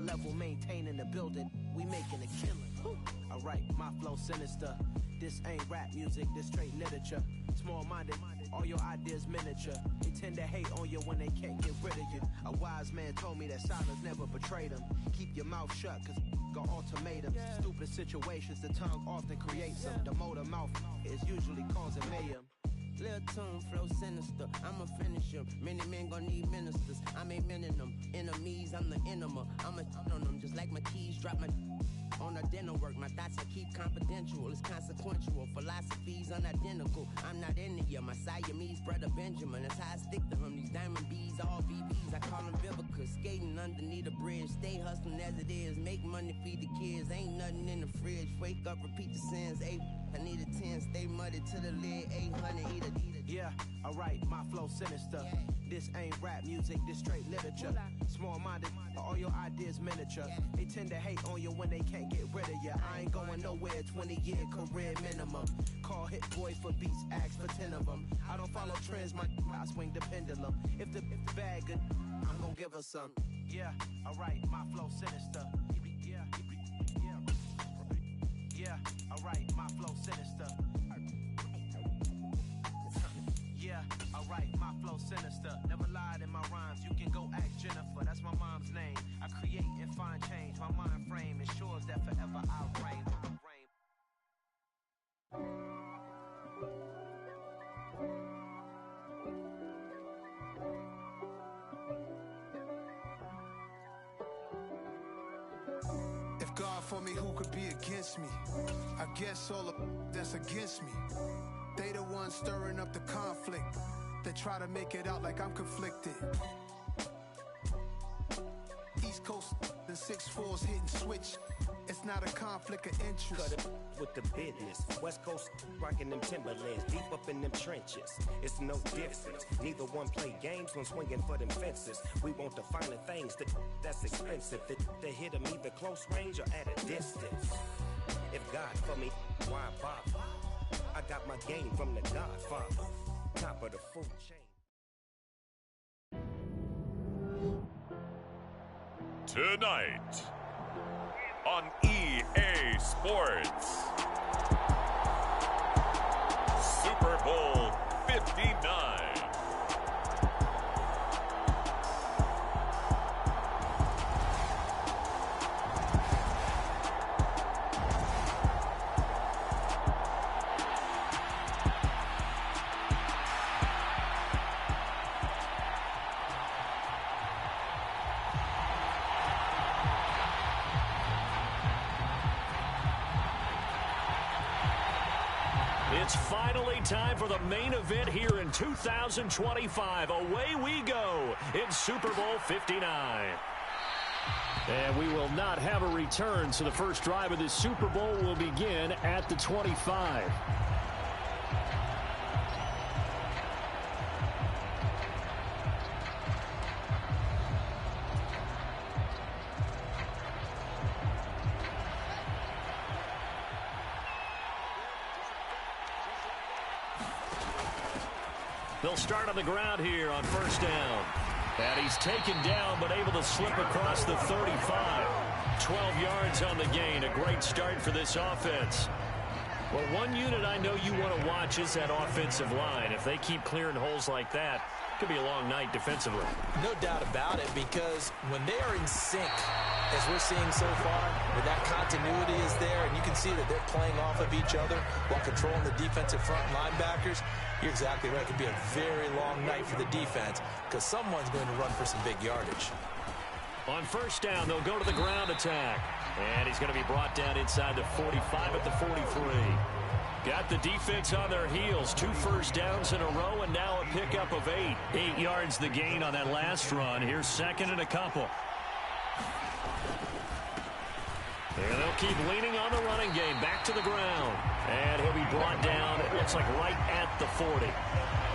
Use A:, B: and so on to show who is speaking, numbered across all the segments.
A: level, maintaining the building. We making a killing. Alright, my flow sinister. This ain't rap music, this straight literature. Small-minded, all your ideas miniature. They tend to hate on you when they can't get rid of you. A wise man told me that silence never betrayed him. Keep your mouth shut, cause got ultimatums. Stupid situations, the tongue often creates them. The motor mouth is usually causing mayhem.
B: Lil' tune, flow sinister, I'ma finish him. Many men gon' need ministers, I'm aiming them. Enemies, I'm the enema, I'ma on them. Just like my keys, drop my on a dinner work. My thoughts I keep confidential, it's consequential. Philosophies unidentical, I'm not into ya. My Siamese brother Benjamin, that's how I stick to him. These diamond bees, all VVs, I call them Vivica. Skating underneath a bridge, stay hustling as it is. Make money, feed the kids, ain't nothing in the fridge. Wake up, repeat the sins, I need a 10, stay muddy to the lid, 800, eat a.
A: Yeah, alright, my flow sinister. This ain't rap music, this straight literature. Small-minded, all your ideas miniature. They tend to hate on you when they can't get rid of you. I ain't going nowhere, 20-year career minimum. Call Hit Boy for beats, ask for 10 of them. I don't follow trends, I swing the pendulum. If the bag good, I'm gonna give her some. Yeah, alright, my flow sinister. Yeah, alright, my flow sinister. Yeah, alright, my flow sinister. Never lied in my rhymes, you can go ask Jennifer. That's my mom's name. I create and find change. My mind frame ensures that forever I'll reign.
C: If God for me, who could be against me? I guess all of that's against me. They the ones stirring up the conflict. They try to make it out like I'm conflicted. East Coast and 6'4's hitting switch. It's not a conflict of interest.
D: Cut it with the business. West Coast rocking them Timberlands, deep up in them trenches. It's no difference. Neither one play games when swinging for them fences. We want the finer things that's expensive. That hit them either close range or at a distance. If God for me, why bother? I got my game from the Godfather. Top of the food chain.
E: Tonight on EA Sports, Super Bowl 59.
F: It's finally time for the main event here in 2025. Away we go in Super Bowl 59. And we will not have a return, so the first drive of this Super Bowl will begin at the 25. They'll start on the ground here on first down. And he's taken down, but able to slip across the 35. 12 yards on the gain. A great start for this offense. Well, one unit I know you want to watch is that offensive line. If they keep clearing holes like that, it could be a long night defensively.
G: No doubt about it, because when they are in sync, as we're seeing so far, where that continuity is there, and you can see that they're playing off of each other while controlling the defensive front linebackers, you're exactly right. It could be a very long night for the defense because someone's going to run for some big yardage.
F: On first down, they'll go to the ground attack. And he's going to be brought down inside the 45 at the 43. Got the defense on their heels. 2 first downs in a row, and now a pickup of 8. 8 yards the gain on that last run. Here's second and a couple. And they'll keep leaning on the running game. Back to the ground. And he'll be brought down, it looks like right at the 40.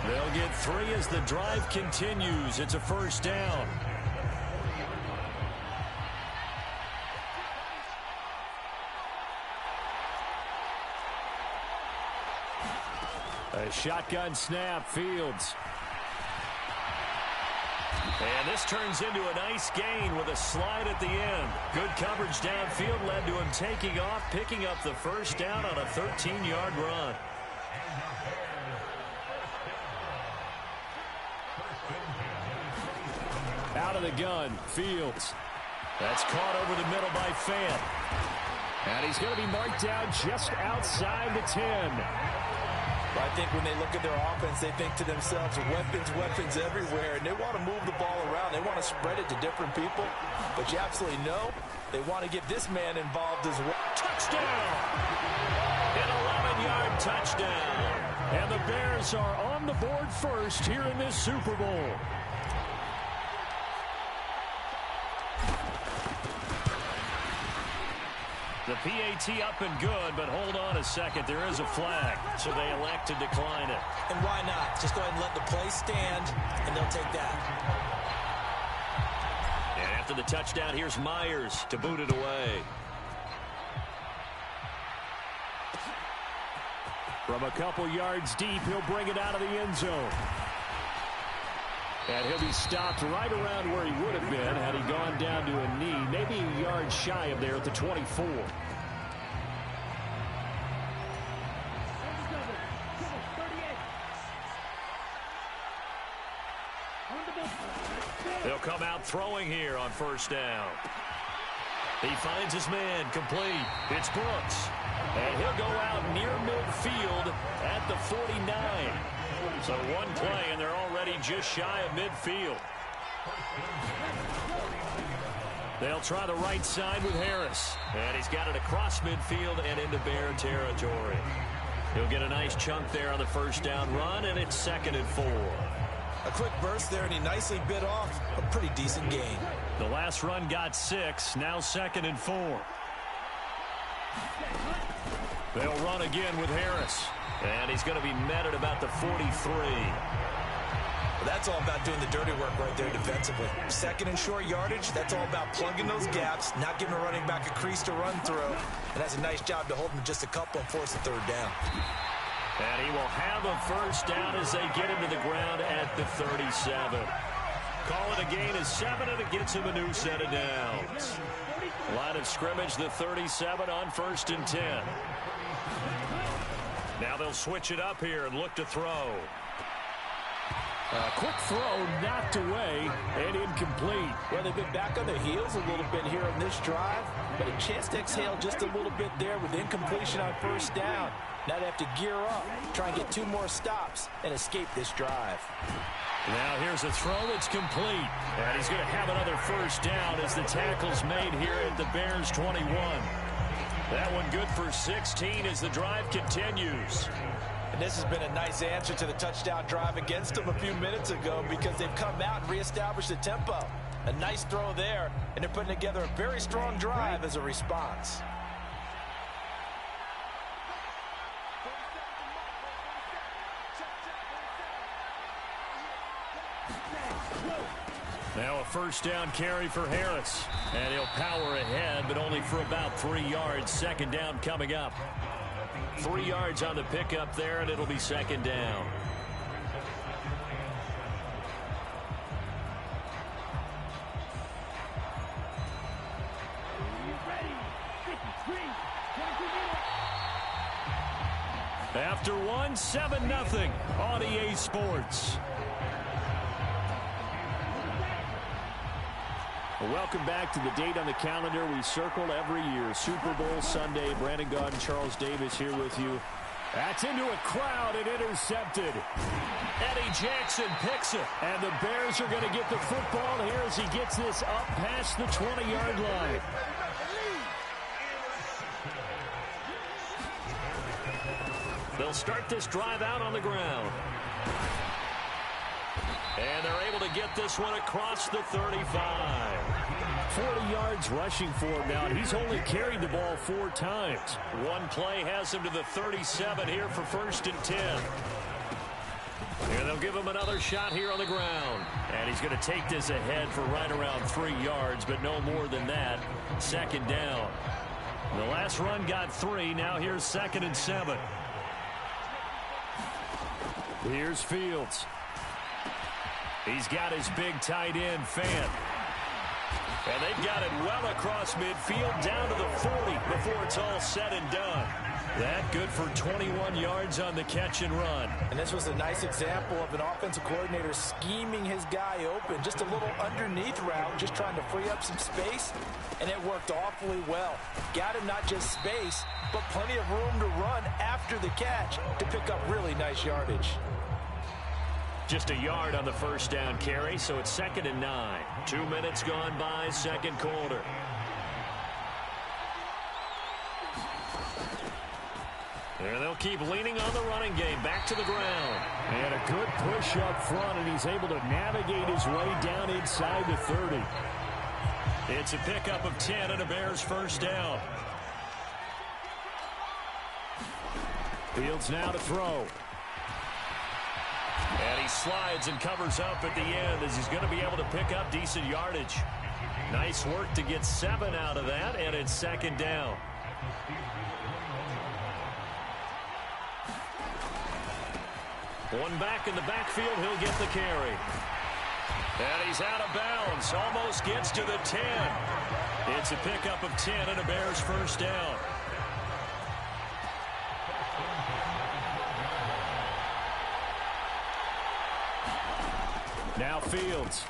F: They'll get 3 as the drive continues. It's a first down. A shotgun snap, Fields. And this turns into a nice gain with a slide at the end. Good coverage downfield led to him taking off, picking up the first down on a 13-yard run. Out of the gun, Fields. That's caught over the middle by Fant. And he's going to be marked down just outside the 10.
G: I think when they look at their offense, they think to themselves, weapons everywhere, and they want to move the ball around. They want to spread it to different people. But you absolutely know they want to get this man involved as well.
F: Touchdown! An 11-yard touchdown. And the Bears are on the board first here in this Super Bowl. The PAT up and good, but hold on a second. There is a flag, so they elect to decline it.
G: And why not? Just go ahead and let the play stand, and they'll take that.
F: And after the touchdown, here's Myers to boot it away. From a couple yards deep, he'll bring it out of the end zone. And he'll be stopped right around where he would have been had he gone down to a knee, maybe a yard shy of there at the 24. They'll come out throwing here on first down. He finds his man complete. It's Brooks. And he'll go out near midfield at the 49. So one play, and they're already just shy of midfield. They'll try the right side with Harris. And he's got it across midfield and into Bear territory. He'll get a nice chunk there on the first down run, and it's 2nd and 4.
G: A quick burst there, and he nicely bit off a pretty decent gain.
F: The last run got 6, now 2nd and 4. They'll run again with Harris. And he's going to be met at about the 43.
G: Well, that's all about doing the dirty work right there defensively. 2nd and short yardage, that's all about plugging those gaps, not giving a running back a crease to run through. And that's a nice job to hold him just a couple and force the 3rd down.
F: And he will have a first down as they get him to the ground at the 37. Call it a gain of 7, and it gets him a new set of downs. Line of scrimmage, the 37 on 1st and 10. Now they'll switch it up here and look to throw. A quick throw knocked away and incomplete.
G: Well, they've been back on their heels a little bit here on this drive, but a chance to exhale just a little bit there with incompletion on first down. Now they have to gear up, try and get 2 more stops, and escape this drive.
F: Now here's a throw that's complete. And he's going to have another first down as the tackle's made here at the Bears 21. That one good for 16 as the drive continues.
G: And this has been a nice answer to the touchdown drive against them a few minutes ago because they've come out and reestablished the tempo. A nice throw there, and they're putting together a very strong drive as a response.
F: Now a first down carry for Harris. And he'll power ahead, but only for about 3 yards. 2nd down coming up. 3 yards on the pickup there, and it'll be 2nd down. After one, 7-0 on EA Sports. Welcome back to the date on the calendar we circle every year. Super Bowl Sunday. Brandon Gaudin, Charles Davis here with you. That's into a crowd and intercepted. Eddie Jackson picks it. And the Bears are going to get the football here as he gets this up past the 20-yard line. They'll start this drive out on the ground. And they're able to get this one across the 35. 40 yards rushing for him now, and he's only carried the ball 4 times. One play has him to the 37 here for 1st and 10. And they'll give him another shot here on the ground. And he's going to take this ahead for right around 3 yards, but no more than that. 2nd down. The last run got 3. Now here's 2nd and 7. He's got his big tight end, Fant. And they've got it well across midfield down to the 40 before it's all said and done. That good for 21 yards on the catch and run.
G: And this was a nice example of an offensive coordinator scheming his guy open. Just a little underneath route, just trying to free up some space, and it worked awfully well. Got him not just space, but plenty of room to run after the catch to pick up really nice yardage.
F: Just a yard on the first down carry, so it's 2nd and 9. 2 minutes gone by, second quarter. There they'll keep leaning on the running game. Back to the ground.
H: And a good push up front, and he's able to navigate his way down inside the 30.
F: It's a pickup of 10 and a Bears first down.
H: Fields now to throw.
F: And he slides and covers up at the end as he's going to be able to pick up decent yardage. Nice work to get 7 out of that, and it's 2nd down. One back in the backfield, he'll get the carry. And he's out of bounds, almost gets to the 10. It's a pickup of 10 and a Bears first down.
H: Now Fields.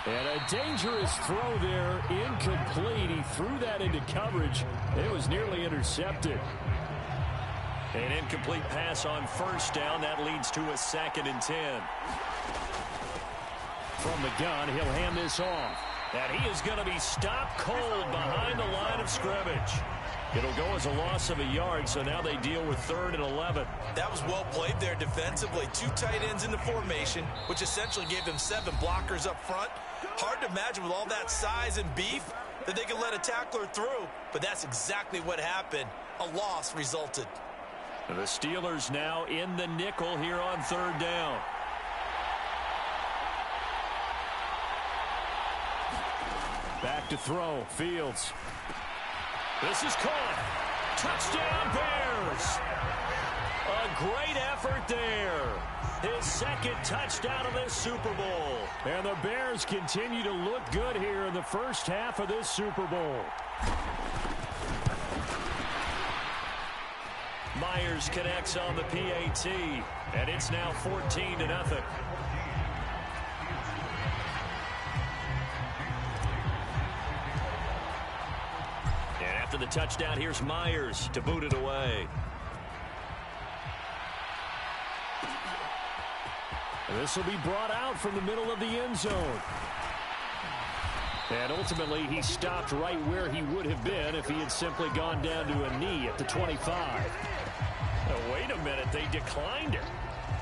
H: And a dangerous throw there, incomplete. He threw that into coverage. It was nearly intercepted.
F: An incomplete pass on first down. That leads to a 2nd and 10.
H: From the gun, he'll hand this off.
F: And he is going to be stopped cold behind the line of scrimmage. It'll go as a loss of a yard, so now they deal with 3rd and 11.
G: That was well played there defensively. 2 tight ends in the formation, which essentially gave them 7 blockers up front. Hard to imagine with all that size and beef that they could let a tackler through, but that's exactly what happened. A loss resulted.
F: The Steelers now in the nickel here on 3rd down.
H: Back to throw. Fields.
F: This is caught. Touchdown, Bears. A great effort there. His 2nd touchdown of this Super Bowl.
H: And the Bears continue to look good here in the first half of this Super Bowl.
F: Myers connects on the PAT, and it's now 14-0. And after the touchdown, here's Myers to boot it away.
H: This will be brought out from the middle of the end zone. And ultimately, he stopped right where he would have been if he had simply gone down to a knee at the 25.
F: Oh, wait a minute. They declined it.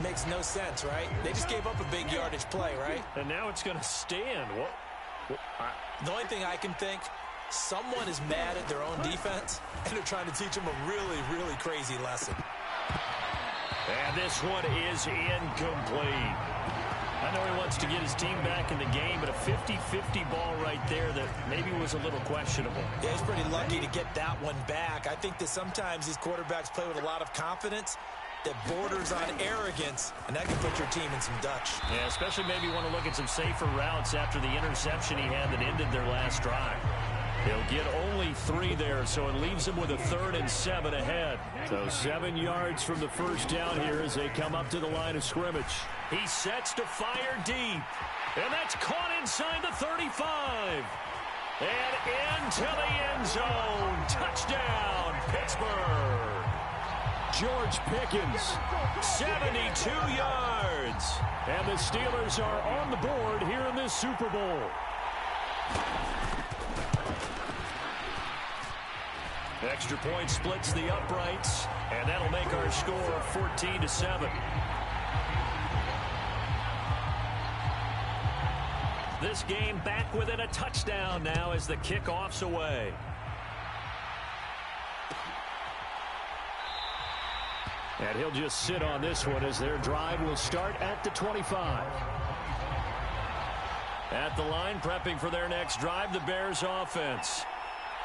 G: Makes no sense, right? They just gave up a big yardage play, right?
F: And now it's going to stand.
G: The only thing I can think, someone is mad at their own defense, and they're trying to teach them a really, really crazy lesson.
F: And this one is incomplete. I know he wants to get his team back in the game, but a 50-50 ball right there that maybe was a little questionable.
G: Yeah, he's pretty lucky to get that one back. I think that sometimes these quarterbacks play with a lot of confidence that borders on arrogance, and that can put your team in some Dutch.
F: Yeah, especially maybe you want to look at some safer routes after the interception he had that ended their last drive. He'll get only 3 there, so it leaves him with a 3rd and 7 ahead.
H: So 7 yards from the first down here as they come up to the line of scrimmage.
F: He sets to fire deep, and that's caught inside the 35. And into the end zone. Touchdown, Pittsburgh.
H: George Pickens.
F: 72 yards.
H: And the Steelers are on the board here in this Super Bowl.
F: Extra point splits the uprights, and that'll make our score 14-7. This game back within a touchdown now as the kickoff's away.
H: And he'll just sit on this one as their drive will start at the 25.
F: At the line, prepping for their next drive, the Bears offense.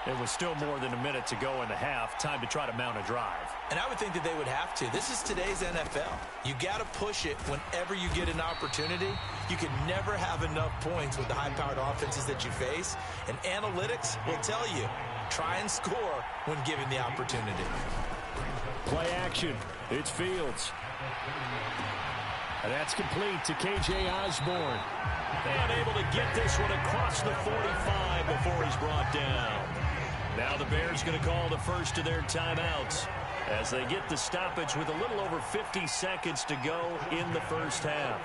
F: It was still more than a minute to go in the half. Time to try to mount a drive.
G: And I would think that they would have to. This is today's NFL. You got to push it whenever you get an opportunity. You can never have enough points with the high-powered offenses that you face. And analytics will tell you, try and score when given the opportunity.
H: Play action. It's Fields. And that's complete to K.J. Osborne.
F: And able to get this one across the 45 before he's brought down. Now the Bears going to call the first of their timeouts as they get the stoppage with a little over 50 seconds to go in the first half.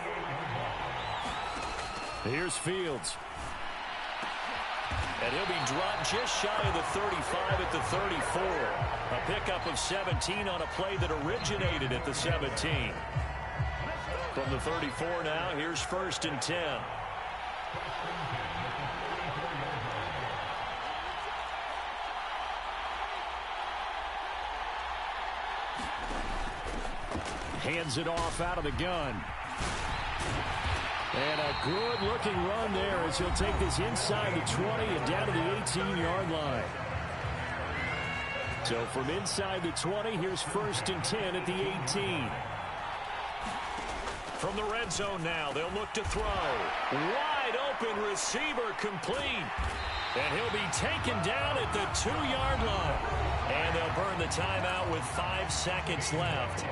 H: Here's Fields.
F: And he'll be dropped just shy of the 35 at the 34. A pickup of 17 on a play that originated at the 17. From the 34 now, here's 1st and 10.
H: Hands it off out of the gun. And a good-looking run there as he'll take this inside the 20 and down to the 18-yard line. So from inside the 20, here's 1st and 10 at the 18.
F: From the red zone now, they'll look to throw. Wide open receiver complete. And he'll be taken down at the 2-yard line. And they'll burn the timeout with 5 seconds left.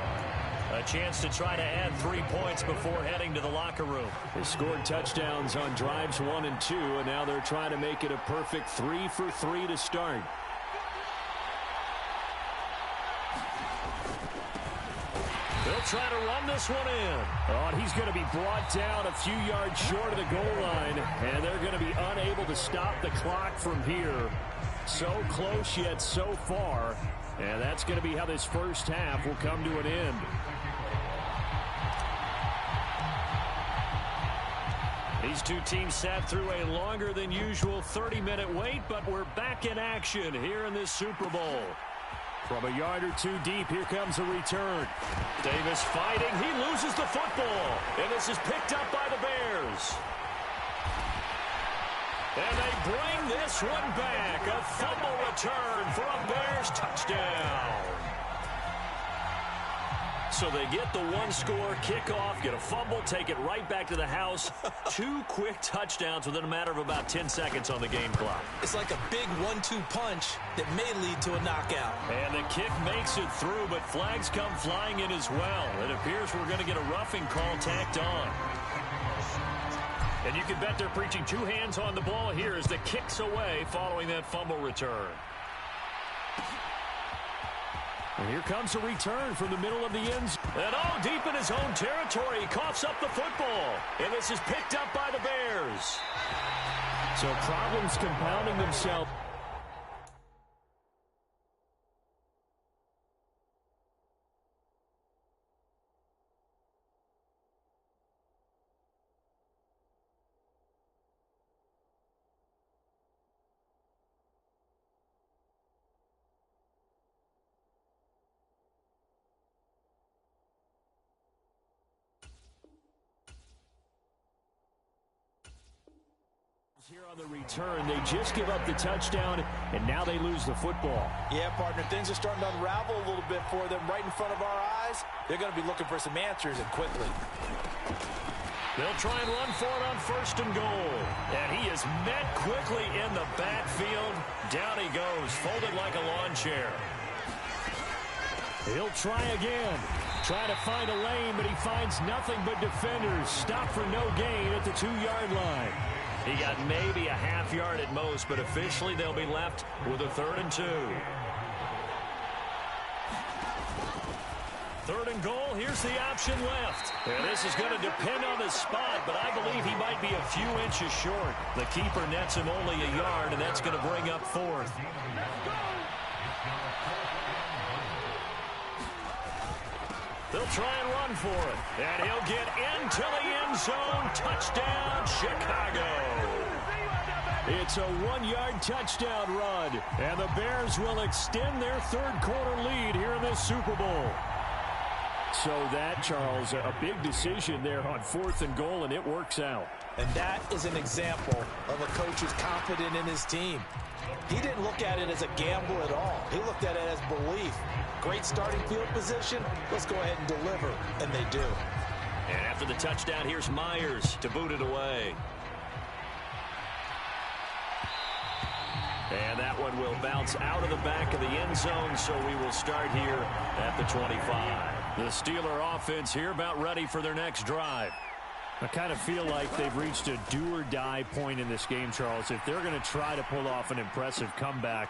F: A chance to try to add 3 points before heading to the locker room.
H: They scored touchdowns on drives 1 and 2, and now they're trying to make it a perfect 3 for 3 to start.
F: They'll try to run this one in.
H: Oh, and he's going to be brought down a few yards short of the goal line, and they're going to be unable to stop the clock from here. So close yet so far, and that's going to be how this first half will come to an end.
F: These two teams sat through a longer than usual 30-minute wait, but we're back in action here in this Super Bowl.
H: From a yard or two deep, here comes a return.
F: Davis fighting. He loses the football. And this is picked up by the Bears. And they bring this one back. A fumble return for a Bears touchdown. So they get the one-score kickoff, get a fumble, take it right back to the house. 2 quick touchdowns within a matter of about 10 seconds on the game clock.
G: It's like a big 1-2 punch that may lead to a knockout.
F: And the kick makes it through, but flags come flying in as well. It appears we're going to get a roughing call tacked on. And you can bet they're preaching 2 hands on the ball here as the kick's away following that fumble return.
H: And here comes a return from the middle of the end zone.
F: And deep in his own territory, he coughs up the football. And this is picked up by the Bears.
H: So problems compounding themselves. Here on the return, they just give up the touchdown, and now they lose the football.
G: Yeah, partner, things are starting to unravel a little bit for them right in front of our eyes. They're going to be looking for some answers, and quickly.
F: They'll try and run for it on 1st and goal. And he is met quickly in the backfield. Down he goes, folded like a lawn chair.
H: He'll try again. Try to find a lane, but he finds nothing but defenders. Stop for no gain at the 2-yard line.
F: He got maybe a half yard at most, but officially they'll be left with a 3rd and 2. 3rd and goal, here's the option left. And this is going to depend on the spot, but I believe he might be a few inches short. The keeper nets him only a yard, and that's going to bring up 4th. They'll try and run for it. And he'll get into the end zone. Touchdown, Chicago.
H: It's a 1-yard touchdown run. And the Bears will extend their 3rd quarter lead here in this Super Bowl. So that, Charles, a big decision there on 4th and goal, and it works out.
G: And that is an example of a coach who's confident in his team. He didn't look at it as a gamble at all. He looked at it as belief. Great starting field position. Let's go ahead and deliver. And they do.
F: And after the touchdown, here's Myers to boot it away. And that one will bounce out of the back of the end zone, so we will start here at the 25. The Steeler offense here about ready for their next drive.
H: I kind of feel like they've reached a do-or-die point in this game, Charles. If they're going to try to pull off an impressive comeback,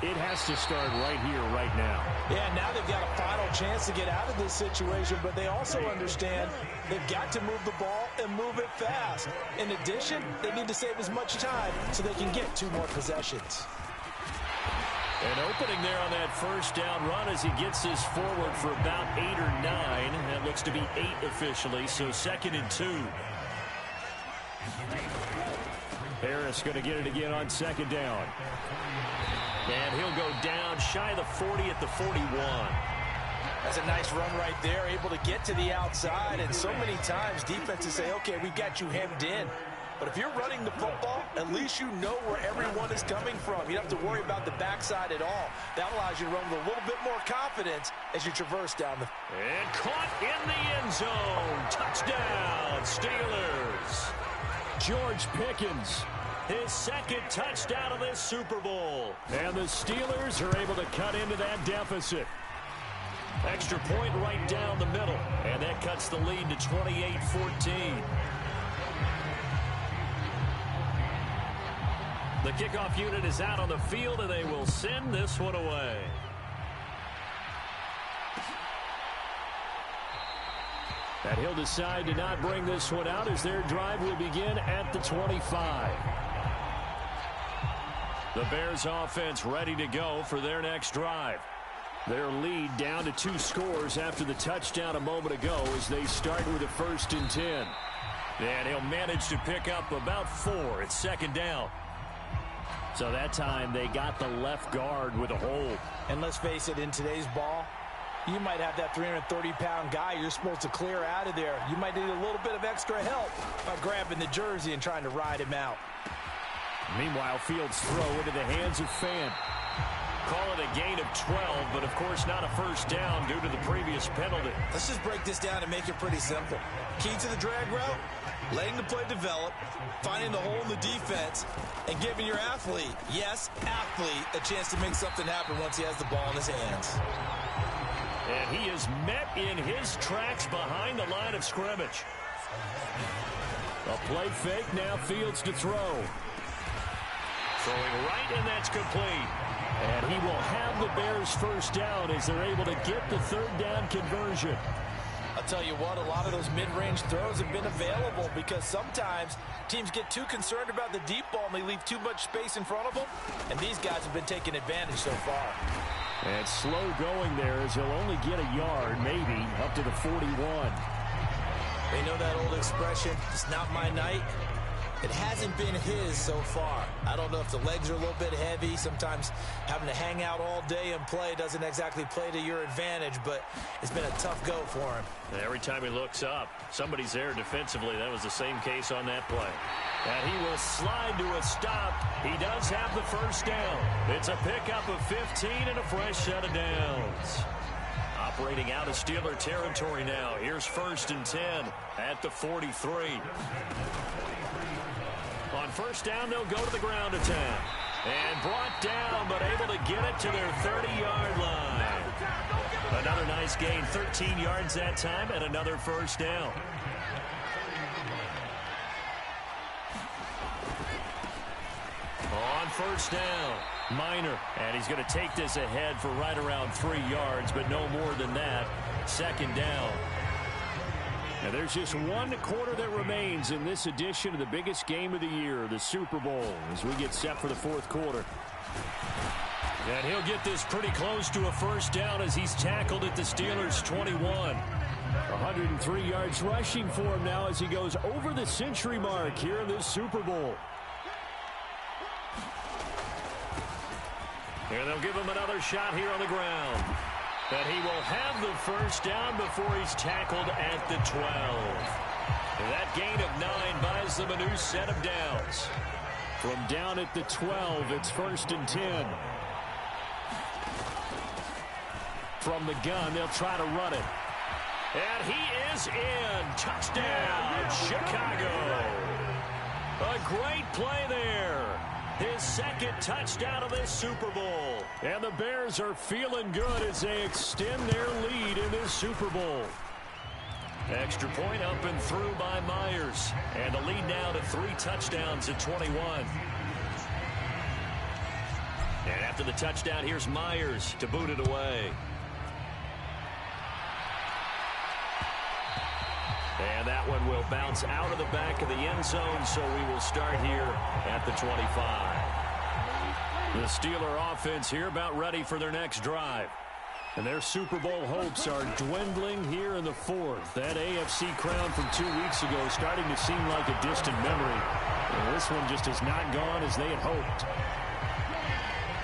H: it has to start right here, right now.
G: Yeah, now they've got a final chance to get out of this situation, but they also understand they've got to move the ball and move it fast. In addition, they need to save as much time so they can get 2 more possessions.
F: An opening there on that first down run as he gets this forward for about 8 or 9. That looks to be 8 officially, so 2nd and 2.
H: Harris going to get it again on 2nd down.
F: And he'll go down shy of the 40 at the 41.
G: That's a nice run right there, able to get to the outside. And so many times defenses say, okay, we got you hemmed in. But if you're running the football, at least you know where everyone is coming from. You don't have to worry about the backside at all. That allows you to run with a little bit more confidence as you traverse down the...
F: And caught in the end zone. Touchdown, Steelers.
H: George Pickens,
F: his 2nd touchdown of this Super Bowl.
H: And the Steelers are able to cut into that deficit.
F: Extra point right down the middle. And that cuts the lead to 28-14. The kickoff unit is out on the field, and they will send this one away.
H: And he'll decide to not bring this one out as their drive will begin at the 25. The Bears offense ready to go for their next drive. Their lead down to 2 scores after the touchdown a moment ago as they start with a 1st and 10.
F: And he'll manage to pick up about 4. It's 2nd down.
H: So that time they got the left guard with a hold.
G: And let's face it, in today's ball, you might have that 330-pound guy you're supposed to clear out of there. You might need a little bit of extra help by grabbing the jersey and trying to ride him out.
H: Meanwhile, Fields' throw into the hands of Fant.
F: Call it a gain of 12, but of course not a 1st down due to the previous penalty.
G: Let's just break this down and make it pretty simple. Key to the drag route, letting the play develop, finding the hole in the defense, and giving your athlete, yes, athlete, a chance to make something happen once he has the ball in his hands.
F: And he is met in his tracks behind the line of scrimmage.
H: A play fake, now Fields to throw.
F: Throwing right, and that's complete.
H: And he will have the Bears 1st down as they're able to get the 3rd down conversion.
G: I'll tell you what, a lot of those mid-range throws have been available because sometimes teams get too concerned about the deep ball and they leave too much space in front of them. And these guys have been taking advantage so far.
H: And slow going there as he'll only get a yard, maybe, up to the 41.
G: They know that old expression, it's not my night. It hasn't been his so far. I don't know if the legs are a little bit heavy. Sometimes having to hang out all day and play doesn't exactly play to your advantage, but it's been a tough go for him.
F: Every time he looks up, somebody's there defensively. That was the same case on that play. And he will slide to a stop. He does have the 1st down. It's a pickup of 15 and a fresh set of downs. Operating out of Steeler territory now. Here's 1st and 10 at the 43. On 1st down, they'll go to the ground attack. And brought down, but able to get it to their 30-yard line. Another nice gain, 13 yards that time, and another 1st down. On 1st down, Minor. And he's going to take this ahead for right around 3 yards, but no more than that. 2nd down.
H: And there's just 1 quarter that remains in this edition of the biggest game of the year, the Super Bowl, as we get set for the 4th quarter.
F: And he'll get this pretty close to a 1st down as he's tackled at the Steelers' 21.
H: 103 yards rushing for him now as he goes over the century mark here in this Super Bowl.
F: And they'll give him another shot here on the ground.
H: And he will have the first down before he's tackled at the 12. That gain of 9 buys them a new set of downs. From down at the 12, it's 1st and 10. From the gun, they'll try to run it. And he is in. Touchdown, Chicago. A great play there. His second touchdown of this Super Bowl. And the Bears are feeling good as they extend their lead in this Super Bowl. Extra point up and through by Myers. And the lead now to 3 touchdowns at 21. And after the touchdown, here's Myers to boot it away. And that one will bounce out of the back of the end zone, so we will start here at the 25. The Steeler offense here about ready for their next drive. And their Super Bowl hopes are dwindling here in the 4th. That AFC crown from 2 weeks ago is starting to seem like a distant memory. And this one just has not gone as they had hoped.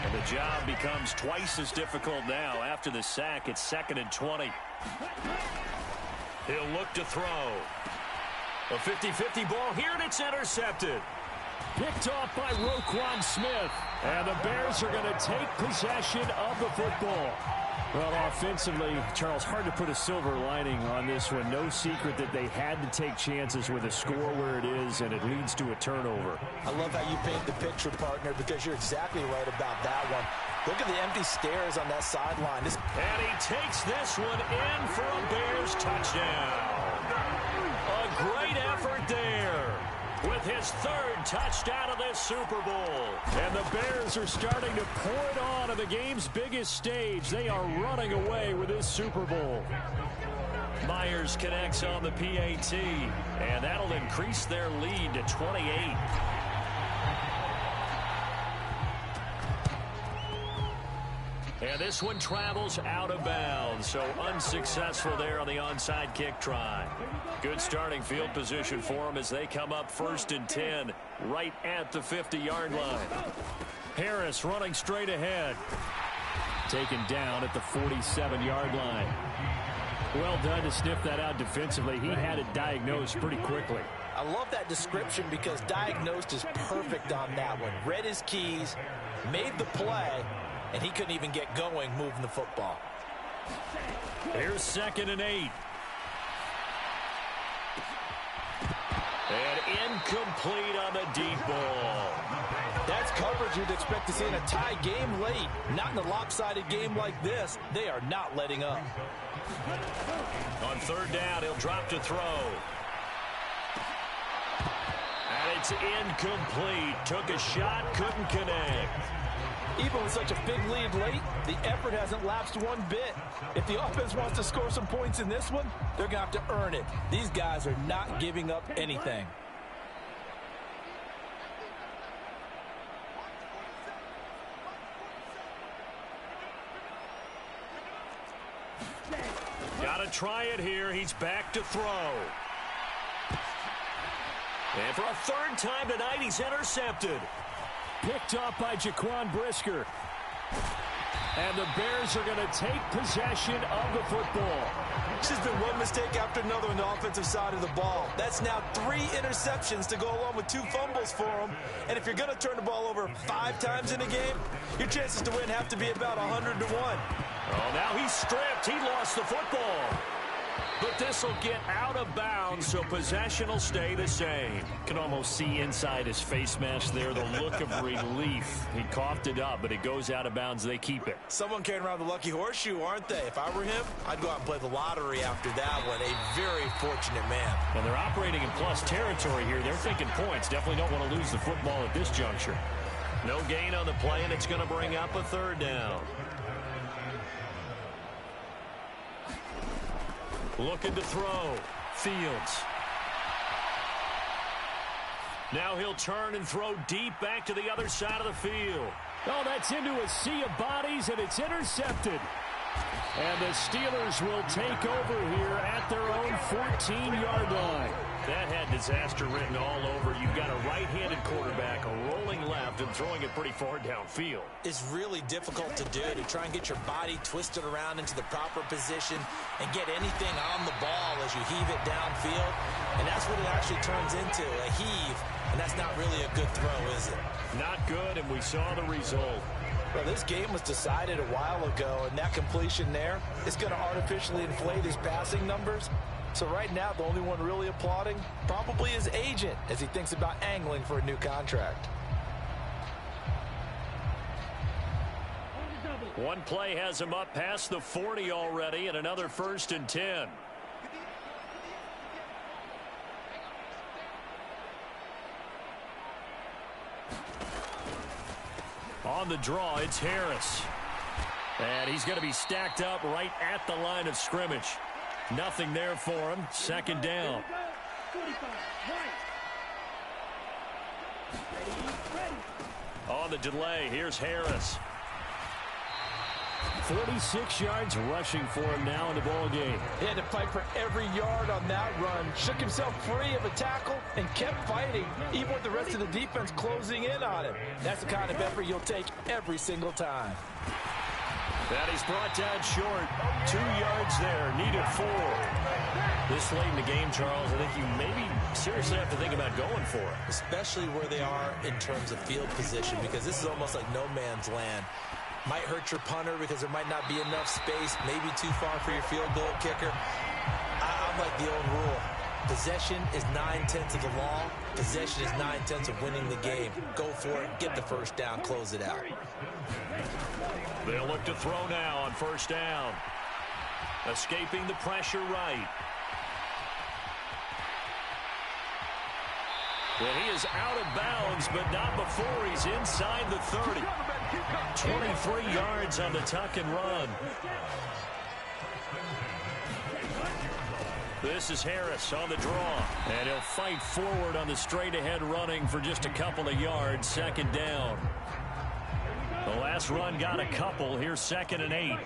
H: And the job becomes twice as difficult now. After the sack, it's 2nd and 20. He'll look to throw. A 50-50 ball here, and it's intercepted. Picked off by Roquan Smith. And the Bears are going to take possession of the football. Well, offensively, Charles, hard to put a silver lining on this one. No secret that they had to take chances with a score where it is, and it leads to a turnover.
G: I love how you paint the picture, partner, because you're exactly right about that one. Look at the empty stares on that sideline.
H: And he takes this one in for a Bears touchdown. A great effort there with his 3rd touchdown of this Super Bowl. And the Bears are starting to pour it on the game's biggest stage. They are running away with this Super Bowl. Myers connects on the PAT, and that'll increase their lead to 28. And this one travels out of bounds, so unsuccessful there on the onside kick try. Good starting field position for them as they come up 1st and 10, right at the 50-yard line. Harris running straight ahead. Taken down at the 47-yard line. Well done to sniff that out defensively. He had it diagnosed pretty quickly.
G: I love that description because diagnosed is perfect on that one. Read his keys, made the play, and he couldn't even get going moving the football.
H: Here's 2nd and 8. And incomplete on the deep ball.
G: That's coverage you'd expect to see in a tie game late. Not in a lopsided game like this. They are not letting up.
H: On 3rd down, he'll drop to throw. And it's incomplete. Took a shot, couldn't connect.
G: Even with such a big lead late, the effort hasn't lapsed one bit. If the offense wants to score some points in this one, they're going to have to earn it. These guys are not giving up anything.
H: Got to try it here. He's back to throw. And for a 3rd time tonight, he's intercepted. Picked off by Jaquan Brisker. And the Bears are going to take possession of the football.
G: It's just been one mistake after another on the offensive side of the ball. That's now 3 interceptions to go along with 2 fumbles for them. And if you're going to turn the ball over 5 times in a game, your chances to win have to be about 100 to 1.
H: Oh, now he's stripped. He lost the football. But this will get out of bounds, so possession will stay the same. Can almost see inside his face mask there, the look of relief. He coughed it up, but it goes out of bounds. They keep it.
G: Someone carrying around the lucky horseshoe, aren't they? If I were him, I'd go out and play the lottery after that one. A very fortunate man.
H: And they're operating in plus territory here. They're thinking points. Definitely don't want to lose the football at this juncture. No gain on the play, and it's going to bring up a 3rd down. Looking to throw. Fields. Now he'll turn and throw deep back to the other side of the field. Oh, that's into a sea of bodies, and it's intercepted. And the Steelers will take over here at their own 14-yard line.
F: That had disaster written all over. You've got a right-handed quarterback rolling left and throwing it pretty far downfield.
G: It's really difficult to do, to try and get your body twisted around into the proper position and get anything on the ball as you heave it downfield. And that's what it actually turns into, a heave. And that's not really a good throw, is it?
F: Not good, and we saw the result.
G: Well, this game was decided a while ago, and that completion there is going to artificially inflate his passing numbers. So right now, the only one really applauding probably his agent as he thinks about angling for a new contract.
F: One play has him up past the 40 already, and another 1st and 10. On the draw, it's Harris. And he's going to be stacked up right at the line of scrimmage. Nothing there for him. 2nd down. On the delay, here's Harris.
H: 46 yards rushing for him now in the ball game.
G: He had to fight for every yard on that run. Shook himself free of a tackle and kept fighting, even with the rest of the defense closing in on him. That's the kind of effort you'll take every single time.
F: That he's brought down short. 2 yards there. Needed 4. This late in the game, Charles, I think you maybe seriously have to think about going for it.
G: Especially where they are in terms of field position, because this is almost like no man's land. Might hurt your punter because there might not be enough space, maybe too far for your field goal kicker. I'm like the old rule. Possession is 9/10 of the law. Possession is 9/10 of winning the game. Go for it, get the 1st down, close it out.
F: They'll look to throw now on 1st down. Escaping the pressure right. Well, he is out of bounds, but not before he's inside the 30. 23 yards on the tuck and run. This is Harris on the draw. And he'll fight forward on the straight-ahead running for just a couple of yards. 2nd down. The last run got a couple. Here's 2nd and 8.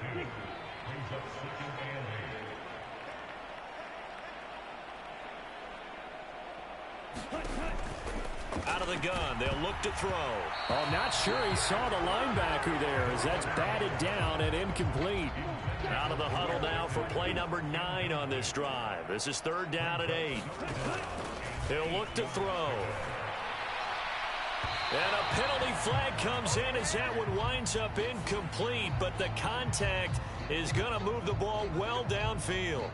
F: Out of the gun. They'll look to throw.
H: Oh, not sure he saw the linebacker there as that's batted down and incomplete.
F: Out of the huddle now for play number 9 on this drive. This is 3rd down and 8. He'll look to throw. And a penalty flag comes in as that one winds up incomplete, but the contact is going to move the ball well downfield.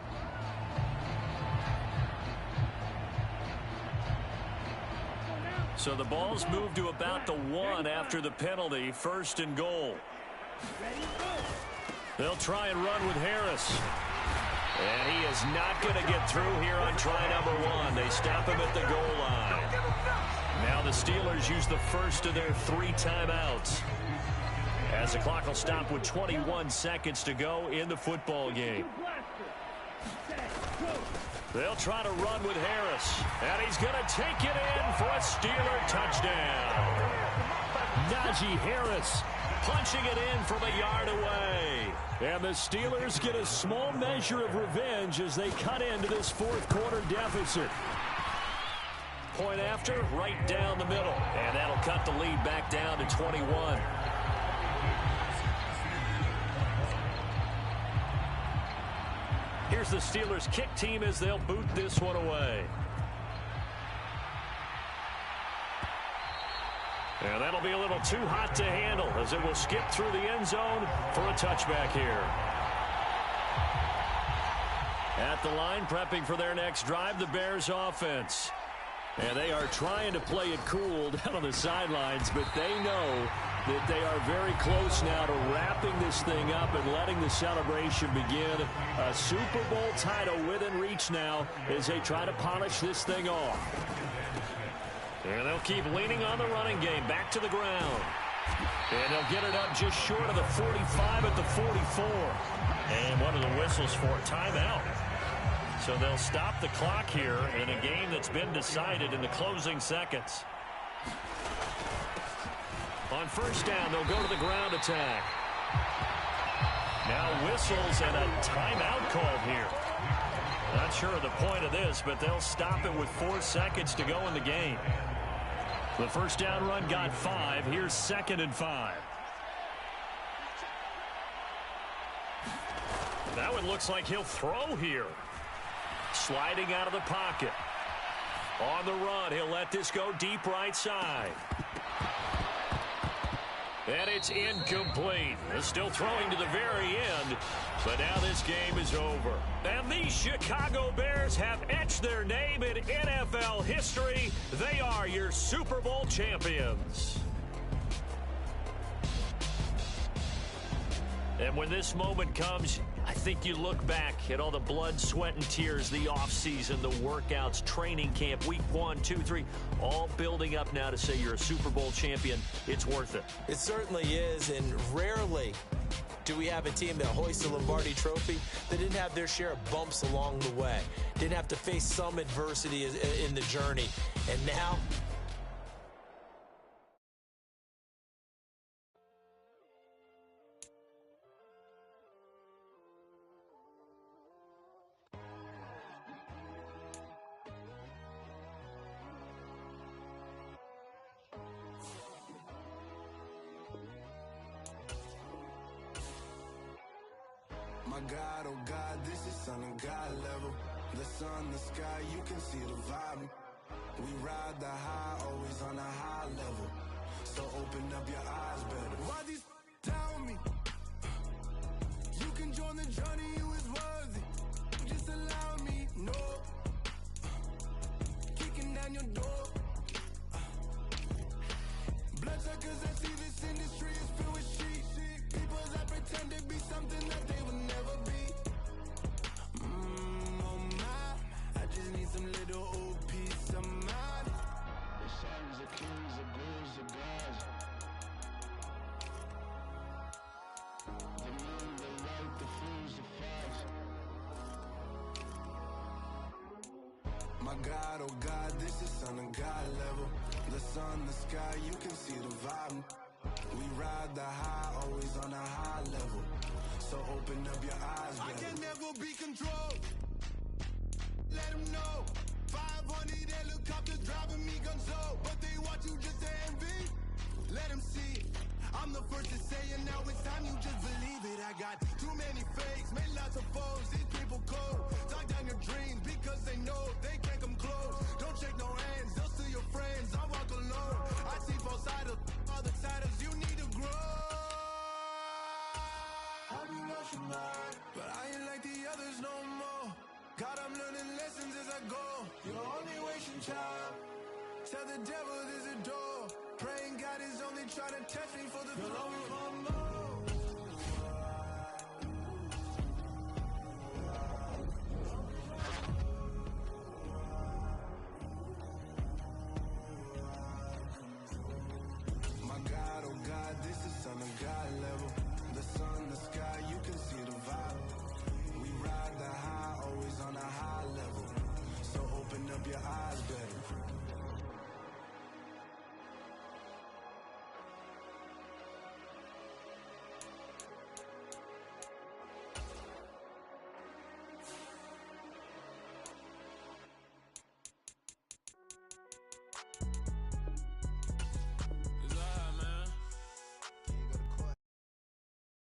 F: So the ball's moved to about the 1 after the penalty. 1st and goal. They'll try and run with Harris. And he is not going to get through here on try number 1. They stop him at the goal line. Now the Steelers use the first of their 3 timeouts, as the clock will stop with 21 seconds to go in the football game. They'll try to run with Harris, and he's going to take it in for a Steeler touchdown.
H: Najee Harris
F: punching it in from a yard away.
H: And the Steelers get a small measure of revenge as they cut into this 4th quarter deficit.
F: Point after, right down the middle. And that'll cut the lead back down to 21. Here's the Steelers kick team as they'll boot this one away. And that'll be a little too hot to handle as it will skip through the end zone for a touchback here. At the line, prepping for their next drive, the Bears offense. And they are trying to play it cool down on the sidelines, but they know that they are very close now to wrapping this thing up and letting the celebration begin. A Super Bowl title within reach now as they try to polish this thing off. And they'll keep leaning on the running game. Back to the ground. And they'll get it up just short of the 45 at the 44. And what are the whistles for? Timeout. So they'll stop the clock here in a game that's been decided in the closing seconds. On 1st down, they'll go to the ground attack.
H: Now whistles and a timeout called here. Not sure of the point of this, but they'll stop it with 4 seconds to go in the game. The first down run got 5. Here's 2nd and 5. That one looks like he'll throw here. Sliding out of the pocket. On the run, he'll let this go deep right side. And it's incomplete. They're still throwing to the very end, but now this game is over. And these Chicago Bears have etched their name in NFL history. They are your Super Bowl champions. And when this moment comes, I think you look back at all the blood, sweat, and tears, the offseason, the workouts, training camp, week 1, 2, 3, all building up now to say you're a Super Bowl champion. It's worth it.
G: It certainly is, and rarely do we have a team that hoists the Lombardi Trophy that didn't have their share of bumps along the way, didn't have to face some adversity in the journey, and now
C: My God, oh God, this is Son of God level. The sun, the sky, you can see the vibe. We ride the high, always on a high level. So open up your eyes better. Why these tell me? You can join the journey, you is worthy. Just allow me, no. Kicking down your door. Bloodsuckers that see this industry is filled with shit. People that pretend to be something that they will never be. Oh my, I just need some little old peace of mind. The sons of kings, the ghouls, the gods. The moon, the light, the fools, the fogs. My God, oh God, this is Son of God level. The sun, the sky, you can see the vibe. We ride the high, always on a high level. So open up your eyes, baby. I can never be controlled. Let them know. 500 helicopters driving me gunso. But they want you just to envy. Let them see. I'm the first to say it, now it's time you just believe it. I got too many fakes, made lots of foes. These people cold. Talk down your dreams because they know they can't come close. Don't shake no hands, they'll steal your friends. I walk alone. I see both sides of all the titles. You need to grow. I've been watching mine, but I ain't like the others no more. God, I'm learning lessons as I go. You're only wasting child. Tell the devil there's a door. Praying God is only trying to test me for the throne. My God, oh God, this is Son of God level. The sun, the sky, you can see the vibe. We ride the high, always on a high level. So open up your eyes, better.